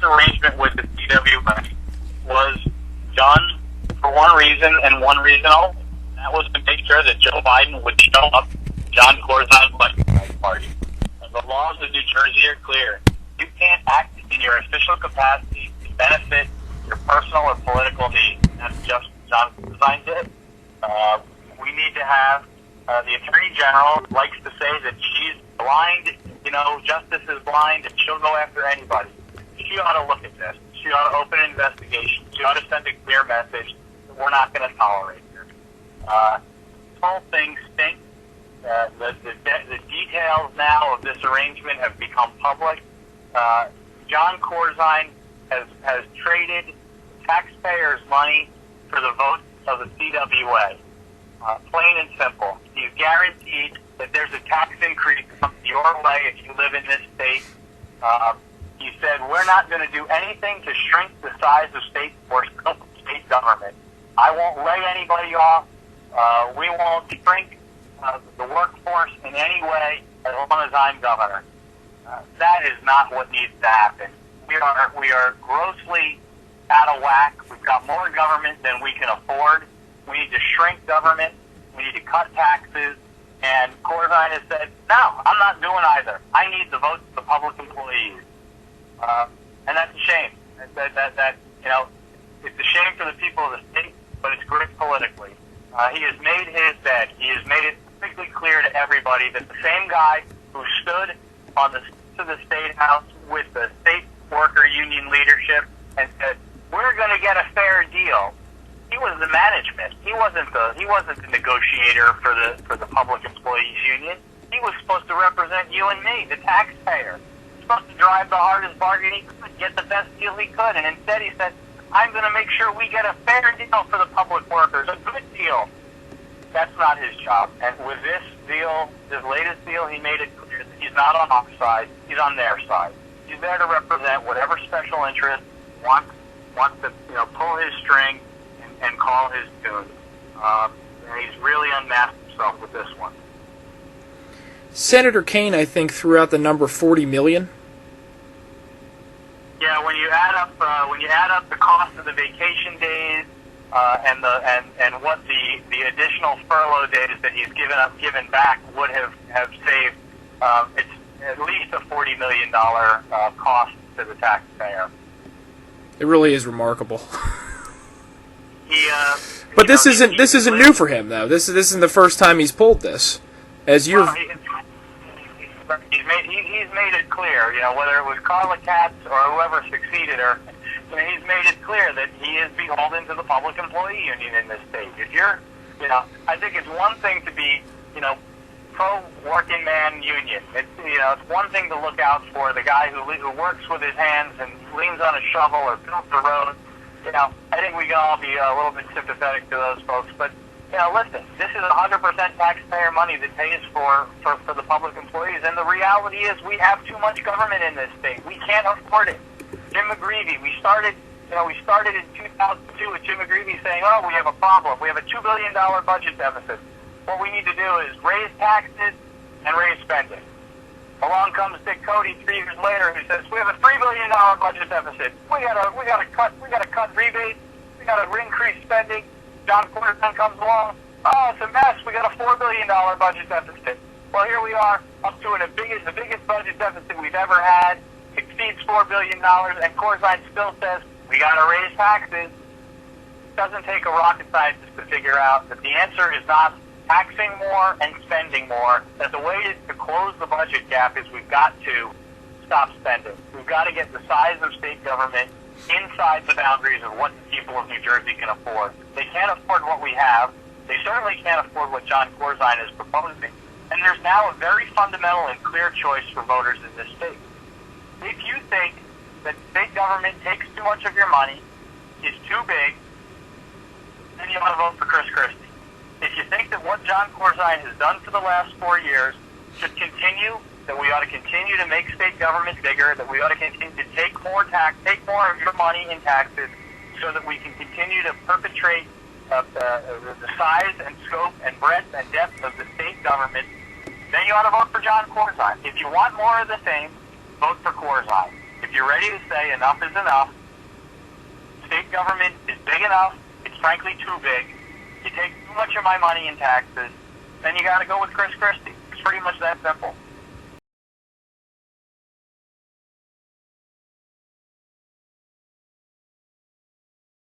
arrangement with the CWA was done for one reason and one reason only. That was to make sure that Joe Biden would show up John Corzine-Biden party. And the laws of New Jersey are clear. You can't act in your official capacity to benefit your personal or political needs. That's just what John Corzine did. We need to have the Attorney General likes to say that she's blind, justice is blind, and she'll go after anybody. She ought to look at this. She ought to open an investigation. She ought to send a clear message that we're not going to tolerate this. This whole thing stinks. The details now of this arrangement have become public. John Corzine has traded taxpayers' money for the votes of the CWA. Plain and simple. He's guaranteed that there's a tax increase coming your way if you live in this state. He said, we're not going to do anything to shrink the size of state or state government. I won't lay anybody off. We won't shrink the workforce in any way as long as I'm governor. That is not what needs to happen. We are grossly out of whack. We've got more government than we can afford. We need to shrink government. We need to cut taxes. And Corzine has said, no, I'm not doing either. I need the votes of the public employees. And that's a shame. It's a shame for the people of the state, but it's great politically. He has made his bed. He has made it perfectly clear to everybody that the same guy who stood on the State House with the state worker union leadership and said, we're going to get a fair deal. He was the management. He wasn't the negotiator for the public employees union. He was supposed to represent you and me, the taxpayer. He was supposed to drive the hardest bargain he could, get the best deal he could, and instead he said, I'm going to make sure we get a fair deal for the public workers, a good deal. That's not his job. And with this deal, this latest deal, he made it clear that he's not on our side, he's on their side. He's there to represent whatever special interest wants to pull his string and call his tune. And he's really unmasked himself with this one. Senator Kaine, I think, threw out the number $40 million. Yeah, when you add up the cost of the vacation days and what the additional furlough days that he's given back would have saved, it's at least a $40 million cost to the taxpayer. It really is remarkable. But this isn't new for him, though. This isn't the first time he's pulled this. He's made it clear, whether it was Carla Katz or whoever succeeded her, he's made it clear that he is beholden to the public employee union in this state. If you're, I think it's one thing to be, pro-working man union. It's one thing to look out for the guy who works with his hands and leans on a shovel or builds the road. I think we can all be a little bit sympathetic to those folks, but listen, this is 100% taxpayer money that pays for the public employees, and the reality is we have too much government in this state. We can't afford it. Jim McGreevey, we started in 2002 with Jim McGreevey saying, oh, we have a problem. We have a $2 billion budget deficit. What we need to do is raise taxes and raise spending. Along comes Dick Cody 3 years later who says, we have a $3 billion budget deficit. We gotta cut rebates. We gotta increase spending. John Corzine comes along. Oh, it's a mess. We got a $4 billion budget deficit. Well, here we are, up to the biggest budget deficit we've ever had. Exceeds $4 billion, and Corzine still says we got to raise taxes. It doesn't take a rocket scientist to figure out that the answer is not taxing more and spending more. That the way to close the budget gap is we've got to stop spending. We've got to get the size of state government inside the boundaries of what the people of New Jersey can afford. They can't afford what we have. They certainly can't afford what John Corzine is proposing. And there's now a very fundamental and clear choice for voters in this state. If you think that state government takes too much of your money, is too big, then you ought to vote for Chris Christie. If you think that what John Corzine has done for the last 4 years should continue, that we ought to continue to make state government bigger, that we ought to continue to take more of your money in taxes so that we can continue to perpetrate the size and scope and breadth and depth of the state government, then you ought to vote for John Corzine. If you want more of the same, vote for Corzine. If if you're ready to say enough is enough, state government is big enough, it's frankly too big, you take too much of my money in taxes, then you got to go with Chris Christie. It's pretty much that simple.